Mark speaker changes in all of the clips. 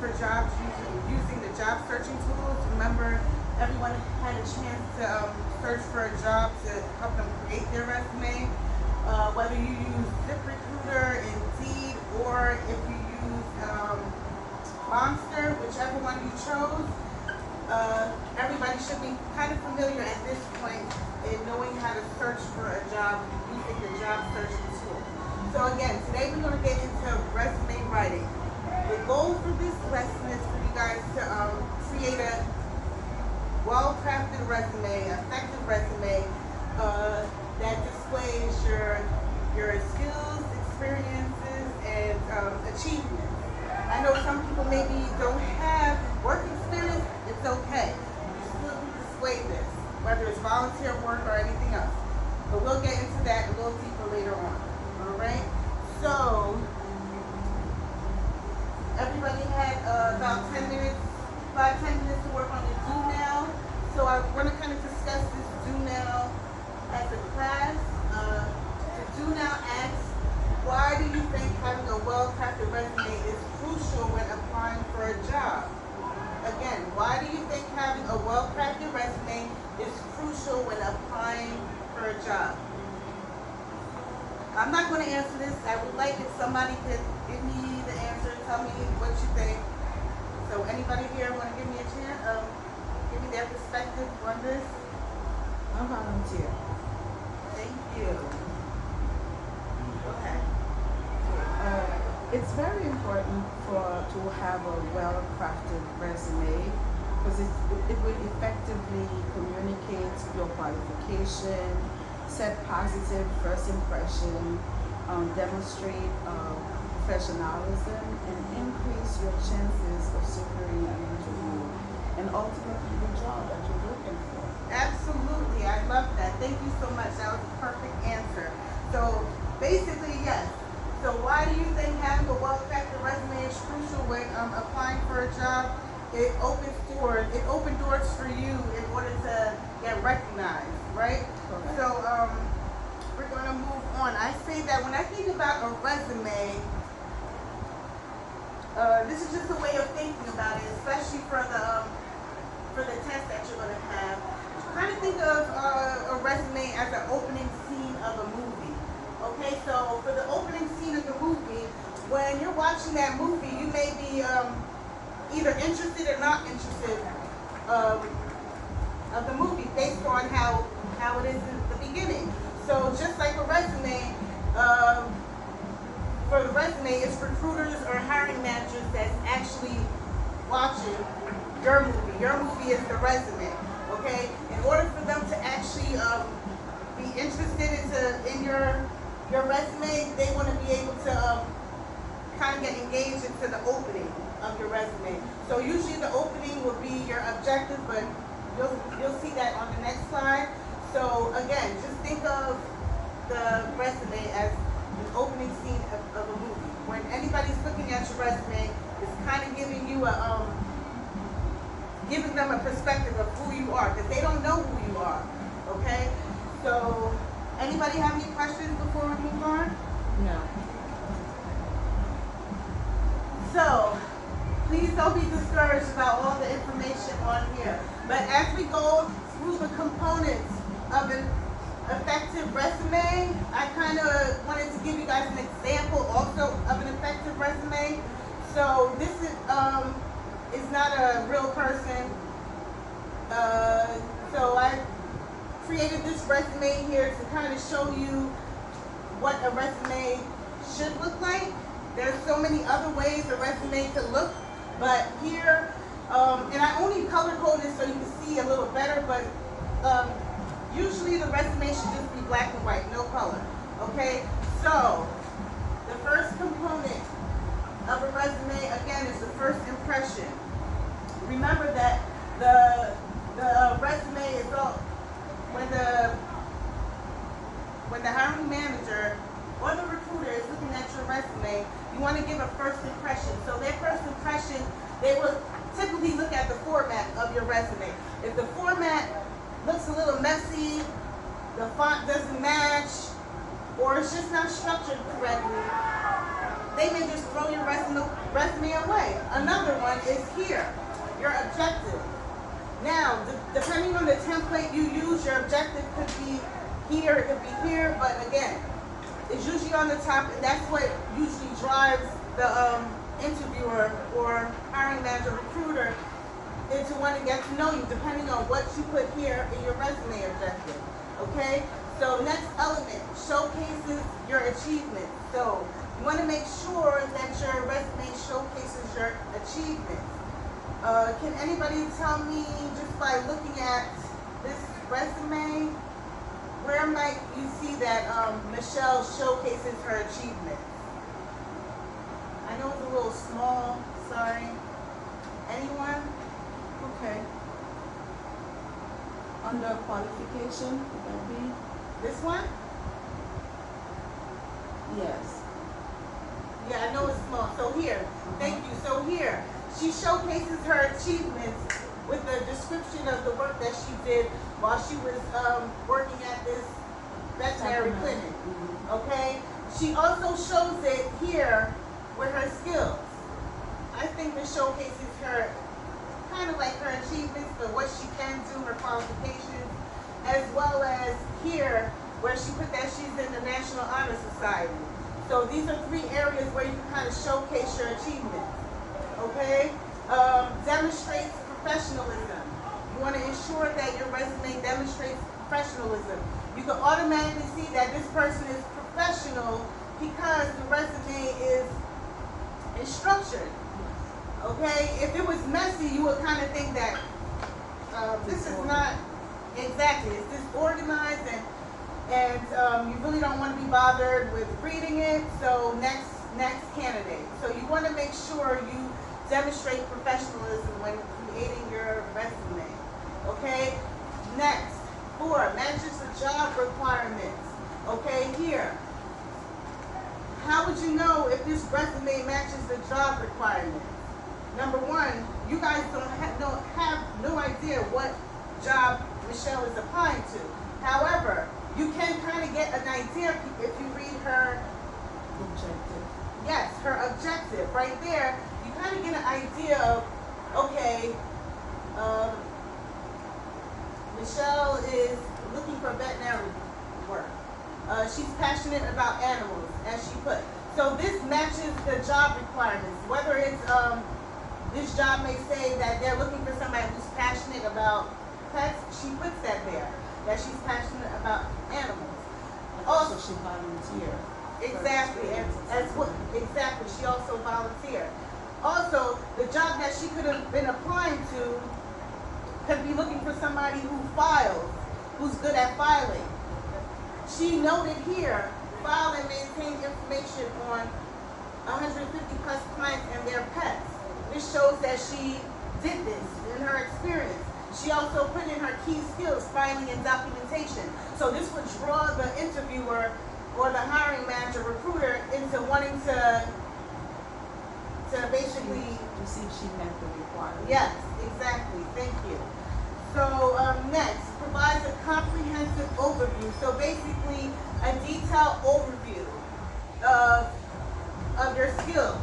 Speaker 1: for jobs using the job searching tools. Remember, everyone had a chance to search for a job to help them create their resume. Whether you use ZipRecruiter, Indeed, or if you use Monster, whichever one you chose, everybody should be kind of familiar at this point in knowing how to search for a job using the job searching tool. So again, today we're going to get into resume writing. The goal for this lesson is for you guys to create a well-crafted resume, effective resume that displays your skills, experiences, and achievements. I know some people maybe don't have work experience. It's okay. You still display this, whether it's volunteer work or anything else. But we'll get into that a little deeper later on. All right. So everybody had about 10 minutes, 5-10 minutes to work on your do now. So I want to kind of discuss this do now as a class. The do now asks, why do you think having a well-crafted resume is crucial when applying for a job? Again, why do you think having a well-crafted resume is crucial when applying for a job? I'm not going to answer this. I would like if somebody could give me the answer, tell me what you think. So anybody here want to give me a chance? Give me their perspective on this?
Speaker 2: I'll volunteer.
Speaker 1: Thank you. Okay.
Speaker 2: It's very important to have a well-crafted resume because it will effectively communicate your qualification, set positive first impression, demonstrate professionalism, and increase your chances of securing an interview and ultimately the job that you're looking for.
Speaker 1: Absolutely, I love that. Thank you so much. That was a perfect answer. So basically, yes. So why do you think having a well-crafted resume is crucial when applying for a job? It opens doors. It opened doors for you in order to get recognized, right?
Speaker 2: Correct.
Speaker 1: So we're going to move on. I say that when I think about a resume, this is just a way of thinking about it, especially for the test that you're going to have. Kind of think of a resume as an opening scene of a movie. Okay, so for the opening scene of the movie, when you're watching that movie, you may be either interested or not interested of the movie based on how it is in the beginning. So just like a resume, for the resume, it's recruiters or hiring managers that's actually watching your movie. Your movie is the resume. Okay, in order for them to actually be interested in your resume, they want to be able to kind of get engaged into the opening of your resume. So usually the opening will be your objective, but you'll see that on the next slide. So again, just think of the resume as an opening scene of a movie. When anybody's looking at your resume, it's kind of giving you giving them a perspective of who you are, because they don't know who you are. Okay, so. Anybody have any questions before we move on?
Speaker 2: No.
Speaker 1: So, please don't be discouraged about all the information on here. But as we go through the components of an effective resume, I kind of wanted to give you guys an example also of an effective resume. So this is not a real person. So I created this resume here to kind of show you what a resume should look like. There's so many other ways a resume could look, but here, and I only color coded so you can see a little better, but usually the resume should just be black and white, no color, okay? So, the first component of a resume, again, is the first impression. Remember that the resume is all, when the hiring manager or the recruiter is looking at your resume, you want to give a first impression. So their first impression, they will typically look at the format of your resume. If the format looks a little messy, the font doesn't match, or it's just not structured correctly, they may just throw your resume away. Another one is here, your objective. Now, depending on the template you use, your objective could be here, it could be here, but again, it's usually on the top, and that's what usually drives the interviewer or hiring manager, recruiter, into wanting to get to know you, depending on what you put here in your resume objective. Okay? So next element showcases your achievements. So you want to make sure that your resume showcases your achievements. Can anybody tell me, just by looking at this resume, where might you see that Michelle showcases her achievements? I know it's a little small, sorry. Anyone?
Speaker 2: Okay. Under qualification, would that be?
Speaker 1: This one?
Speaker 2: Yes.
Speaker 1: Yeah, I know it's small. So here, thank you. So here, she showcases her achievements with the description of the work that she did while she was working at this veterinary clinic. Okay? She also shows it here with her skills. I think this showcases her, kind of like her achievements, but what she can do, her qualifications, as well as here where she put that she's in the National Honor Society. So these are three areas where you can kind of showcase your achievements. Okay? Demonstrates professionalism. You want to ensure that your resume demonstrates professionalism. You can automatically see that this person is professional because the resume is structured. Okay? If it was messy, you would kind of think that this is not exactly. It's disorganized, and you really don't want to be bothered with reading it. So next candidate. So you want to make sure you demonstrate professionalism when creating your resume. Okay? Next, 4, matches the job requirements. Okay, here. How would you know if this resume matches the job requirements? Number 1, you guys have no idea what job Michelle is applying to. However, you can kind of get an idea if you read her
Speaker 2: Objective.
Speaker 1: yes, her objective right there. You kind of get an idea of, okay, Michelle is looking for veterinary work. She's passionate about animals, as she put. So this matches the job requirements. Whether it's this job may say that they're looking for somebody who's passionate about pets, she puts that there, that she's passionate about animals.
Speaker 2: Also, she volunteered.
Speaker 1: Exactly, exactly. She also volunteered. Also, the job that she could have been applying to could be looking for somebody who files, who's good at filing. She noted here, file and maintain information on 150 plus clients and their pets. This shows that she did this in her experience. She also put in her key skills, filing and documentation. So this would draw the interviewer or the hiring manager, recruiter, into wanting to basically
Speaker 2: To see if she met the requirements.
Speaker 1: yes, exactly. Thank you. So next, provides a comprehensive overview. So basically, a detailed overview of your skills.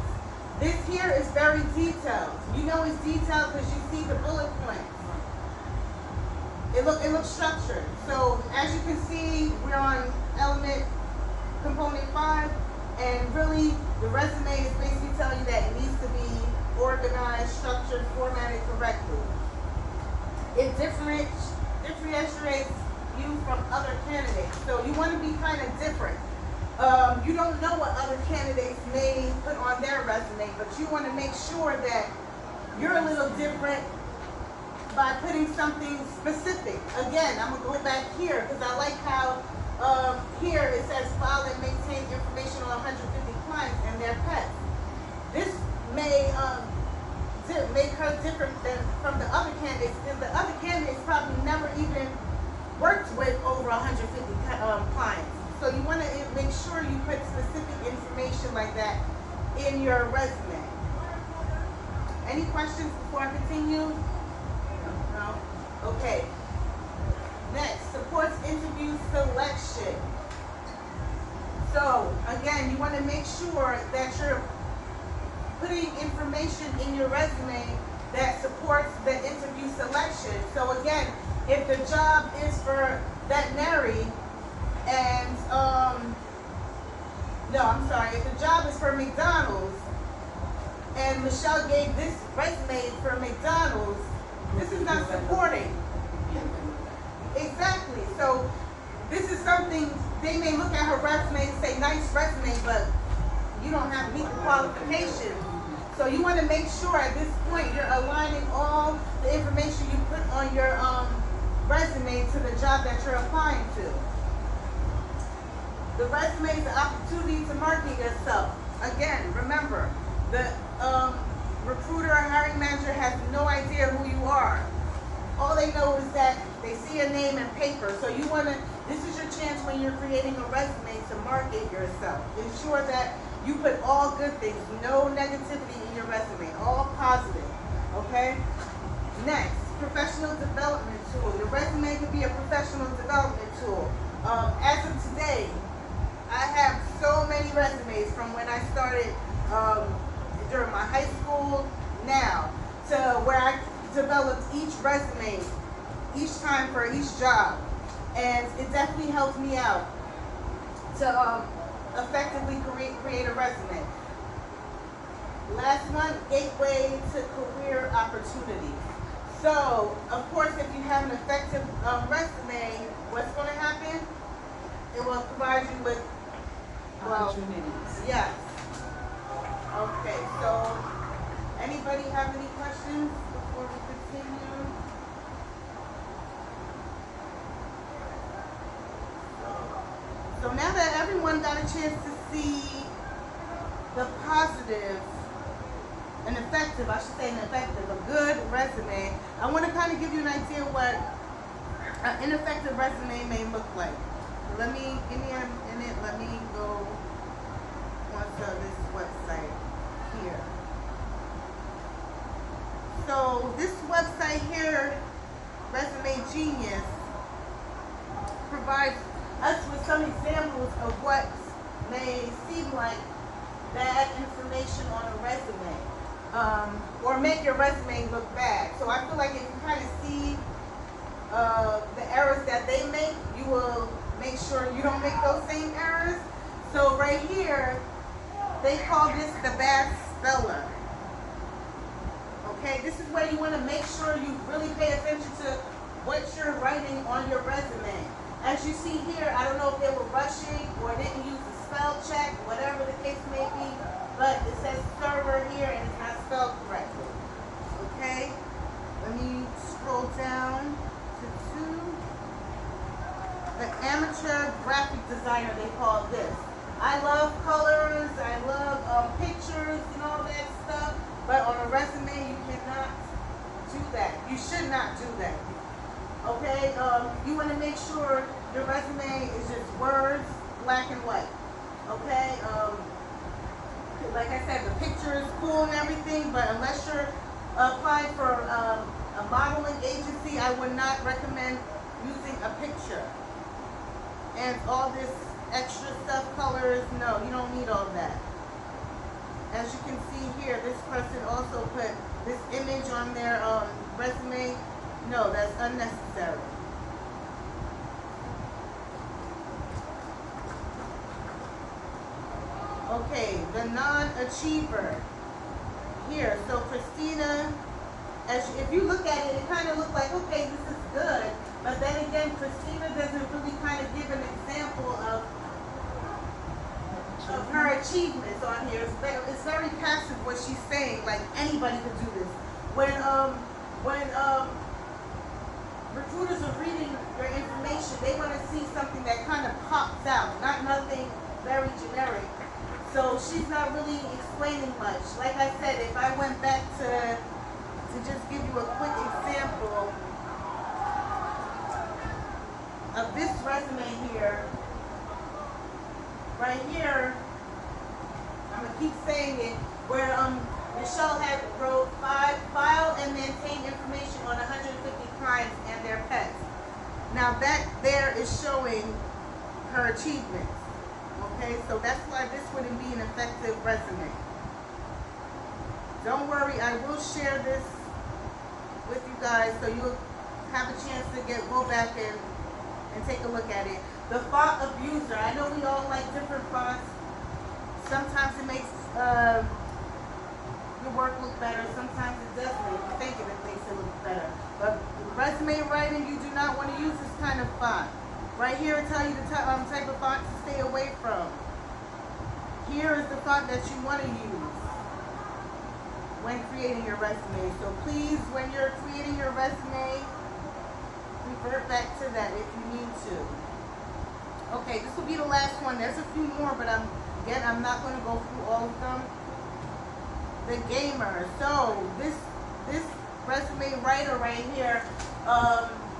Speaker 1: This here is very detailed. You know it's detailed because you see the bullet points. It looks structured. So as you can see, we're on element component 5, and really the resume is basically telling you that it needs to be organized, structured, formatted correctly. It differentiates you from other candidates. So you want to be kind of different. You don't know what other candidates may put on their resume, but you want to make sure that you're a little different by putting something specific. Again, I'm going to go back here because I like how here it says file and maintain information on 150 clients and their pets. This may make her different from the other candidates, because the other candidates probably never even worked with over 150 clients. So you want to make sure you put specific information like that in your resume. Any questions before I continue? No? Okay. Next, supports interview selection. So again, you want to make sure that you're putting information in your resume that supports the interview selection. So again, if the job is for veterinary and if the job is for McDonald's and Michelle gave this resume for McDonald's, this is not supporting. Exactly. So this is something they may look at her resume and say, nice resume, but you don't have to meet the qualifications. So you want to make sure at this point you're aligning all the information you put on your resume to the job that you're applying to. The resume is an opportunity to market yourself. Again, remember, the recruiter or hiring manager has no idea who you are. All they know is that they see a name and paper. So you want to, this is your chance when you're creating a resume to market yourself. Ensure that you put all good things, no negativity in your resume, all positive, okay? Next, professional development tool. Your resume can be a professional development tool. As of today, I have so many resumes from when I started during my high school now to where I developed each resume each time for each job, and it definitely helps me out to effectively create a resume. Last one, gateway to career opportunities. So, of course, if you have an effective resume, what's going to happen? It will provide you with
Speaker 2: opportunities.
Speaker 1: Yes. Okay, so anybody have any questions before we continue? So now that everyone got a chance to see the positive, an effective, I should say an effective, a good resume, I want to kind of give you an idea what an ineffective resume may look like. Give me a minute, let me go onto this website here. So this website here, Resume Genius, provides us with some examples of what may seem like bad information on a resume, or make your resume look bad. So I feel like if you kind of see the errors that they make, you will make sure you don't make those same errors. So right here, they call this the bad speller. Okay, this is where you want to make sure you really pay attention to what you're writing on your resume. As you see here, I don't know if they were rushing or didn't use a spell check, whatever the case may be, but it says server here and it's not spelled correctly. Okay, let me scroll down to 2. The amateur graphic designer, they call this. I love colors, I love pictures and all that stuff, but on a resume you cannot do that. You should not do that. Okay, you want to make sure your resume is just words, black and white. Okay, like I said, the picture is cool and everything, but unless you're applying for a modeling agency, I would not recommend using a picture. And all this extra stuff, colors, no, you don't need all that. As you can see here, this person also put this image on their resume. No, that's unnecessary. Okay, the non-achiever. Here, so Christina, if you look at it, it kind of looks like, okay, this is good. But then again, Christina doesn't really kind of give an example of her achievements on here. It's very passive what she's saying, like anybody could do this. When recruiters are reading your information, they want to see something that kind of pops out, not nothing very generic. So she's not really explaining much. Like I said, if I went back to just give you a quick example of this resume here, right here, I'm going to keep saying it, where Michelle had wrote file and maintain information on 150 clients and their pets. Now that there is showing her achievements, Okay, so that's why this wouldn't be an effective resume. Don't worry, I will share this with you guys so you'll have a chance to go back and take a look at it. The font abuser. I know we all like different fonts. Sometimes it makes your work look better. Sometimes it doesn't. If you think it makes it look better. But resume writing, you do not want to use this kind of font. Right here it tells you the type of font to stay away from. Here is the font that you want to use when creating your resume. So please, when you're creating your resume, revert back to that if you need to. Okay, this will be the last one. There's a few more, but I'm not going to go through all of them. The gamer. So this resume writer right here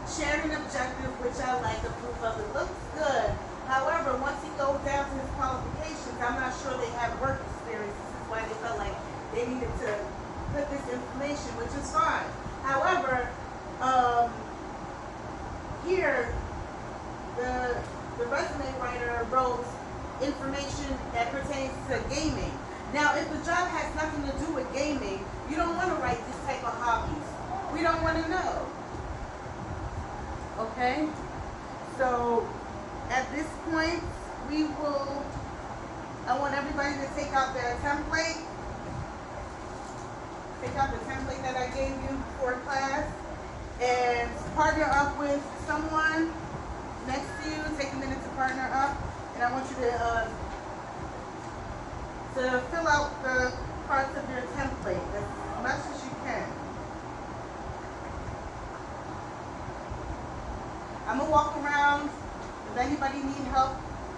Speaker 1: shared an objective, which I like the proof of. It looks good. However, once he goes down to his qualifications, I'm not sure they have work experience. This is why they felt like they needed to put this information, which is fine. However, here the resume writer wrote information that pertains to gaming. Now, if the job has nothing to do with gaming, you don't want to write this type of hobbies. We don't want to know. Okay? So, at this point, I want everybody to take out their template. Take out the template that I gave you for class and partner up with someone next to you. Take a minute to partner up, and I want you to fill out the parts of your template as much as you can. I'm gonna walk around. If anybody needs help,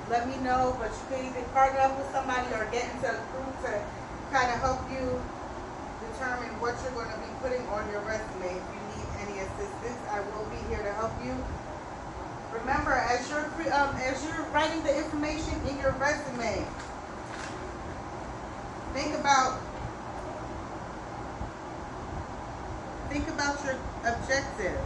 Speaker 1: let me know. But you can either partner up with somebody or get into a group to kind of help you determine what you're going to be putting on your resume. If you need any assistance, I will be here to help you. Remember, as you're writing the information in your resume, think about your objective.